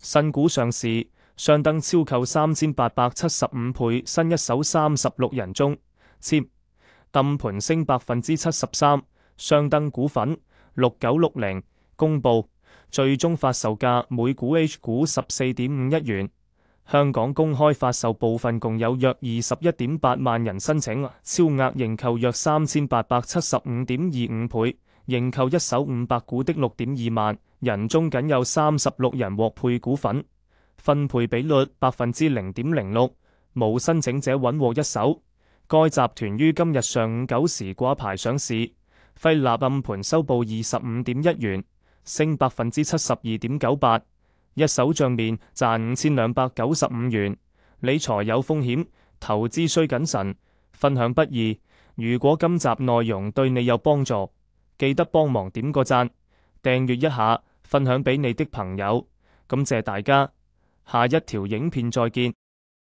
新股上市，相登超購3875倍，新一手36人中簽，暗盤升73%，相登股份6960公佈最終發售價每股 H 股14.51元。香港公開發售部分共有約21.8萬人申請，超額認購約3875.25倍，認購一手500股的6.2萬人中僅有36人獲配股份，分配比率0.06%，無申請者穩獲一手。該集團於今日上午9時掛牌上市，輝立暗盤收報25.1元，升72.98%。一手賬面賺5295元，理財有風險，投資需謹慎，分享不易。如果今集內容對你有幫助，記得幫忙點個讚，訂閱一下，分享俾你的朋友，感謝大家。下一條影片再見。